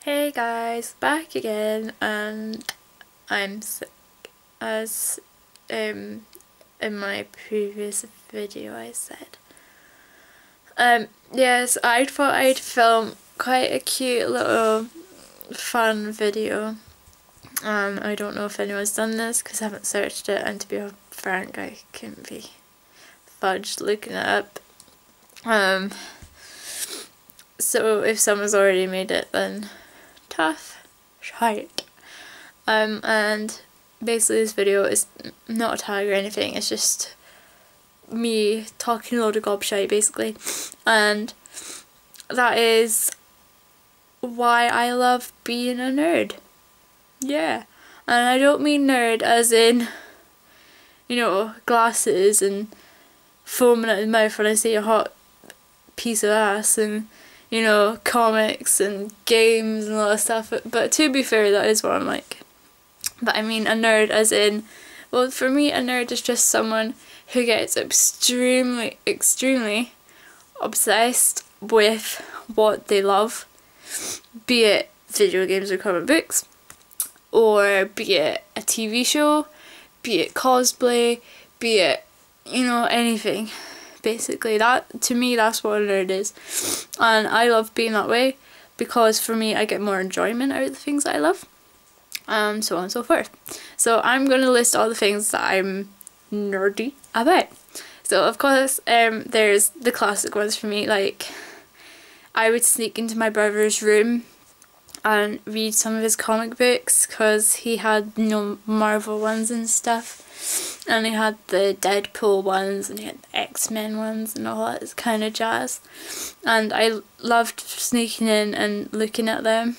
Hey guys, back again, and I'm sick, as in my previous video I said. Yes, I thought I'd film quite a cute little fun video. I don't know if anyone's done this because I haven't searched it, and to be frank, I couldn't be fudged looking it up. So if someone's already made it, then tough shite. And basically this video is not a tag or anything, it's just me talking a load of gobshite basically, and that is why I love being a nerd. Yeah, and I don't mean nerd as in, you know, glasses and foaming at the mouth when I say a hot piece of ass, and you know, comics and games and all that stuff, but to be fair, that is what I'm like. But I mean a nerd as in, well, for me a nerd is just someone who gets extremely obsessed with what they love, be it video games or comic books, or be it a TV show, be it cosplay, be it, you know, anything. Basically, that, to me, that's what a nerd is, and I love being that way because for me I get more enjoyment out of the things that I love, so on and so forth. So I'm going to list all the things that I'm nerdy about. So of course there's the classic ones for me, like I would sneak into my brother's room and read some of his comic books because he had, you know, Marvel ones and stuff. And he had the Deadpool ones and he had the X-Men ones and all that kind of jazz. And I loved sneaking in and looking at them,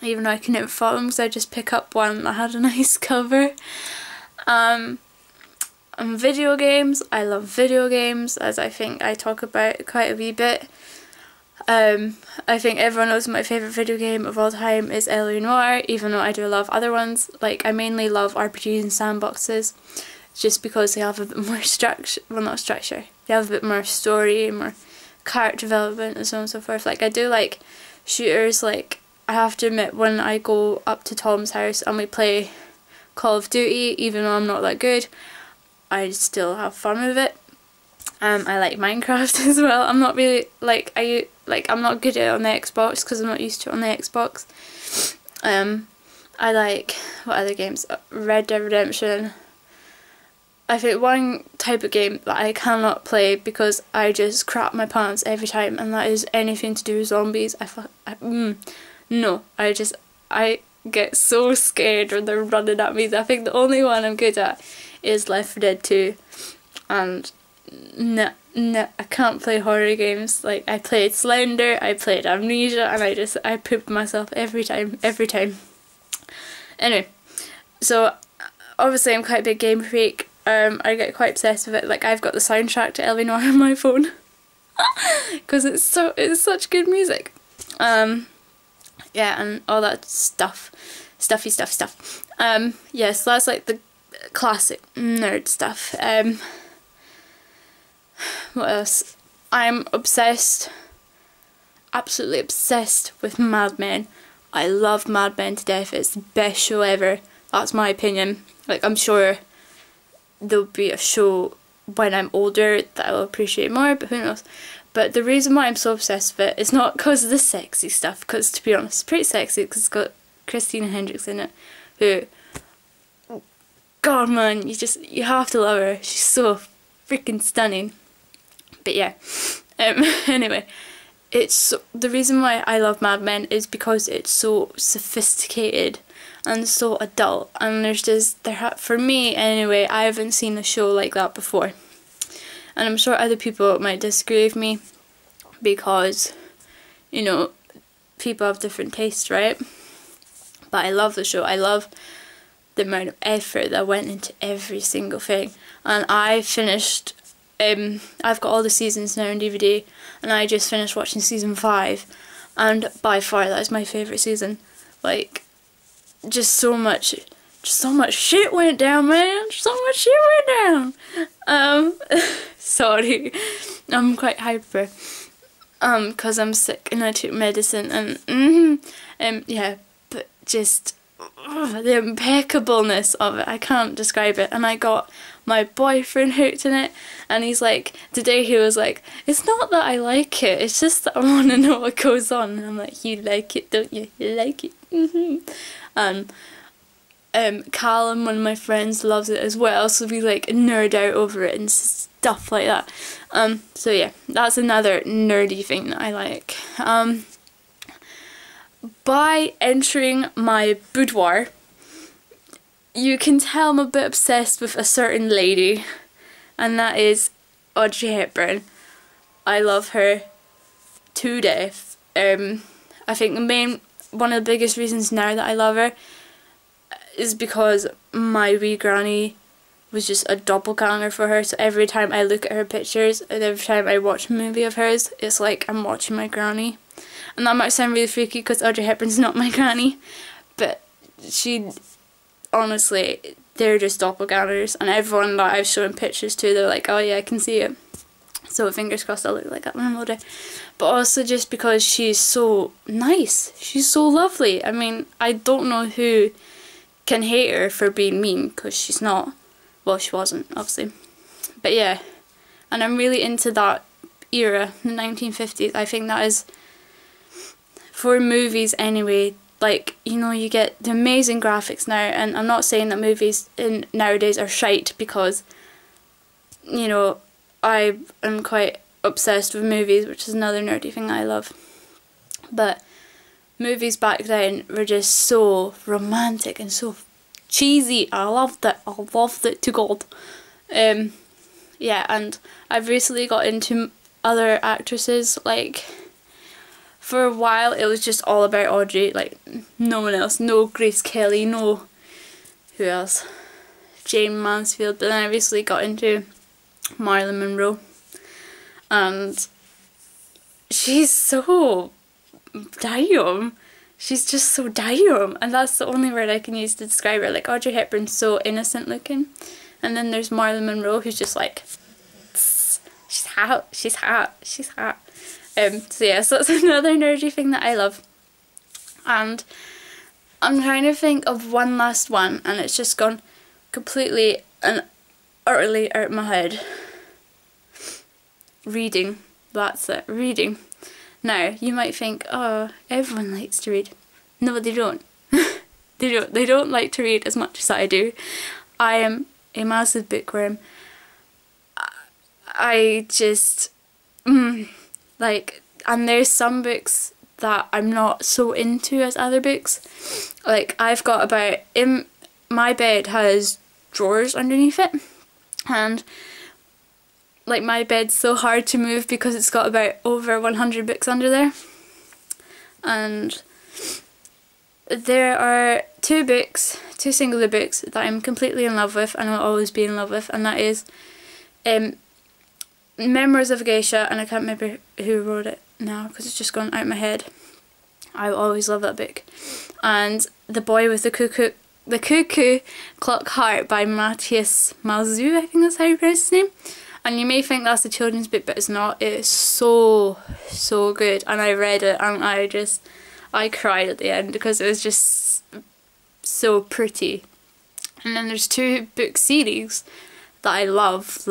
even though I couldn't follow them because I just pick up one that had a nice cover. And video games, I love video games, as I think I talk about quite a wee bit. I think everyone knows my favourite video game of all time is LA Noire, even though I do love other ones. Like, I mainly love RPGs and sandboxes, just because they have a bit more structure, well, not structure, they have a bit more story, more character development and so on and so forth. Like, I do like shooters. Like, I have to admit, when I go up to Tom's house and we play Call of Duty, even though I'm not that good, I still have fun with it. I like Minecraft as well. I'm not really, I'm not good at it on the Xbox because I'm not used to it on the Xbox. I like, what other games? Red Dead Redemption. I think one type of game that I cannot play because I just crap my pants every time, and that is anything to do with zombies. No, I get so scared when they're running at me. I think the only one I'm good at is Left 4 Dead 2, and no, I can't play horror games. Like, I played Slender, I played Amnesia, and I pooped myself every time. Anyway, so obviously I'm quite a big game freak. I get quite obsessed with it. Like, I've got the soundtrack to LA Noire on my phone because it's such good music. Yeah, and all that stuffy stuff. Yeah, so that's like the classic nerd stuff. What else? I'm obsessed, absolutely obsessed with Mad Men. I love Mad Men to death. It's the best show ever. That's my opinion. Like, I'm sure there'll be a show when I'm older that I'll appreciate more, but who knows. But the reason why I'm so obsessed with it is not because of the sexy stuff, because to be honest, it's pretty sexy because it's got Christina Hendricks in it, who, God man, you have to love her. She's so freaking stunning. But yeah, anyway, the reason why I love Mad Men is because it's so sophisticated and so adult, and for me anyway, I haven't seen a show like that before, and I'm sure other people might disagree with me because, you know, people have different tastes, right? But I love the show. I love the amount of effort that went into every single thing, and I finished, I've got all the seasons now on DVD, and I just finished watching season 5, and by far that is my favourite season. Like, just so much shit went down, man. So much shit went down. Sorry, I'm quite hyper. because I'm sick and I took medicine and yeah, but just the impeccableness of it, I can't describe it. And I got my boyfriend hooked in it, and he's like, today he was like, it's not that I like it, it's just that I want to know what goes on. And I'm like, you like it, don't you? You like it? And Callum, one of my friends, loves it as well, so we like nerd out over it and stuff like that. So yeah, that's another nerdy thing that I like. By entering my boudoir, you can tell I'm a bit obsessed with a certain lady, and that is Audrey Hepburn. I love her to death. I think one of the biggest reasons now that I love her is because my wee granny was just a doppelganger for her, so every time I look at her pictures and every time I watch a movie of hers, it's like I'm watching my granny. And that might sound really freaky because Audrey Hepburn's not my granny, but honestly, they're just doppelgangers, and everyone that I've shown pictures to, they're like, oh yeah, I can see it. So fingers crossed I'll look like that when I'm older. But also just because she's so nice, she's so lovely. I mean, I don't know who can hate her for being mean, because she's not. Well, she wasn't, obviously. But yeah, and I'm really into that era, the 1950s. I think that is, for movies anyway, like, you know, you get the amazing graphics now, and I'm not saying that movies nowadays are shite, because, you know, I am quite obsessed with movies, which is another nerdy thing I love. But movies back then were just so romantic and so cheesy. I loved it to God. Yeah, and I've recently got into other actresses. Like, for a while it was just all about Audrey, like no one else, no Grace Kelly, no, who else, Jane Mansfield. But then I recently got into Marilyn Monroe, and she's so damn. She's just so damn, and that's the only word I can use to describe her. Like, Audrey Hepburn's so innocent looking, and then there's Marilyn Monroe, who's just like, she's hot, she's hot, she's hot. So yeah, so that's another nerdy thing that I love. And I'm trying to think of one last one, and it's just gone completely and utterly out of my head. Reading. That's it. Reading. Now, you might think, oh, everyone likes to read. No, they don't. They don't like to read as much as I do. I am a massive bookworm. I just, like, and there's some books that I'm not so into as other books. Like, I've got about, in my bed has drawers underneath it, and like, my bed's so hard to move because it's got about over 100 books under there. And there are two singular books that I'm completely in love with and will always be in love with, and that is Memoirs of a Geisha, and I can't remember who wrote it now because it's just gone out of my head. I always love that book. And The Boy with the Cuckoo Clock Heart by Matthias Malzou, I think that's how you pronounce his name. And you may think that's a children's book, but it's not. It is so good, and I read it and I cried at the end because it was just so pretty. And then there's two book series that I love,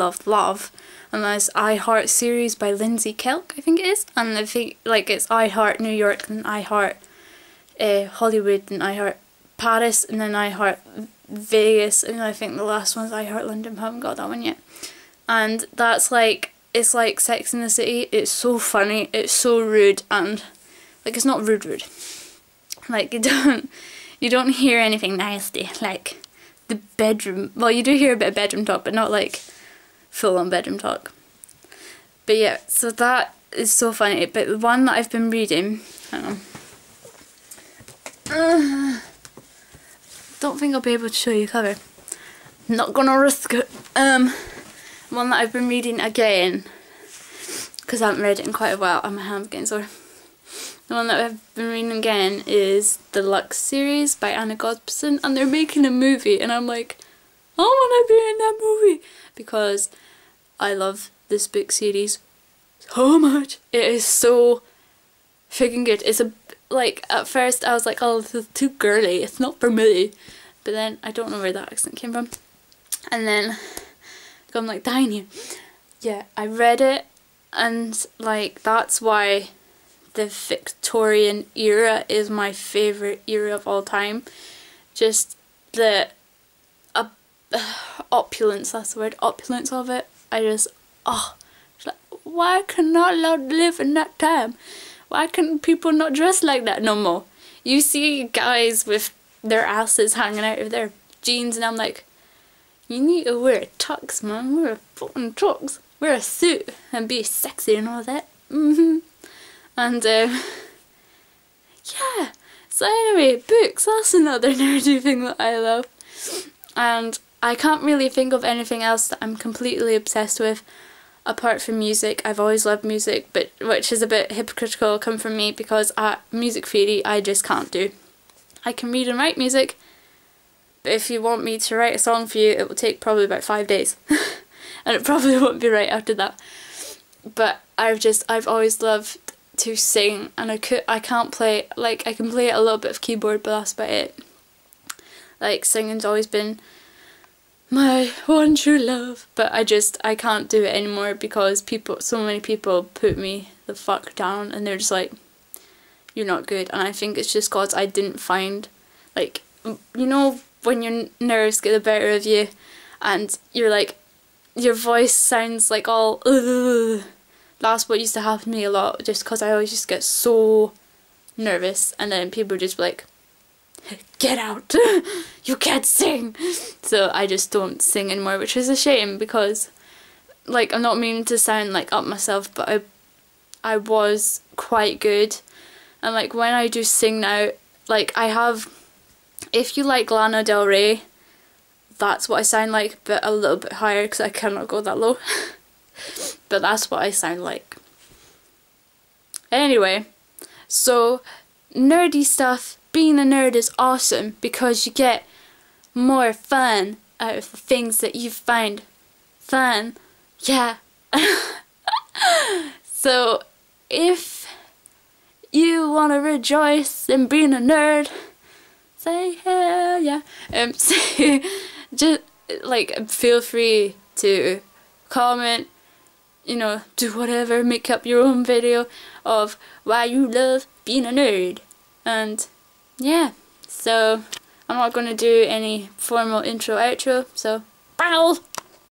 and there's I Heart series by Lindsay Kelk, I think it is, and I think, like, it's I Heart New York, and I Heart Hollywood, and I Heart Paris, and then I Heart Vegas, and I think the last one's I Heart London. I haven't got that one yet. And that's like, it's like Sex and the City. It's so funny, it's so rude, and like, it's not rude. Like, you don't hear anything nasty, like the bedroom. Well, you do hear a bit of bedroom talk, but not like full on bedroom talk. But yeah, so that is so funny. But the one that I've been reading, hang on. Don't think I'll be able to show you the cover. Not gonna risk it. One that I've been reading again, because I haven't read it in quite a while, and my hand's getting sore. The one that I've been reading again is the Lux series by Anna Godson, and they're making a movie, and I'm like, I want to be in that movie, because I love this book series so much. It is so freaking good. It's like, at first I was like, oh, this is too girly, it's not for me. But then, I don't know where that accent came from. And then, I'm like, Tiny. Yeah, I read it, and like, that's why the Victorian era is my favourite era of all time. Just the opulence, that's the word, opulence of it. I just, oh, it's like, why can I not live in that time? Why can people not dress like that no more? You see guys with their asses hanging out of their jeans, and I'm like, you need to wear a tux, man. Wear a fucking tux. Wear a suit and be sexy and all that. And yeah. So anyway, books. That's another nerdy thing that I love. And I can't really think of anything else that I'm completely obsessed with apart from music. I've always loved music, but which is a bit hypocritical coming from me, because music theory I just can't do. I can read and write music, but if you want me to write a song for you, it will take probably about 5 days. And it probably won't be right after that. But I've always loved to sing, and I can't play, like, I can play a little bit of keyboard, but that's about it. Like, singing's always been my one true love, but I can't do it anymore because so many people put me the fuck down, and they're just like, you're not good. And I think it's just cause I didn't find, like, you know when your nerves get the better of you and you're like, your voice sounds like all ugh. That's what used to happen to me a lot, just because I always just get so nervous, and then people just be like, get out, you can't sing. So I just don't sing anymore, which is a shame, because like, I'm not meaning to sound like up myself, but I was quite good. And like, when I do sing now, like, if you like Lana Del Rey, that's what I sound like, but a little bit higher because I cannot go that low. But that's what I sound like. Anyway, so nerdy stuff, being a nerd is awesome because you get more fun out of the things that you find fun. Yeah. So if you want to rejoice in being a nerd, say hell yeah. Just like, feel free to comment, you know, do whatever, make up your own video of why you love being a nerd. And yeah, so I'm not going to do any formal intro outro, so bye.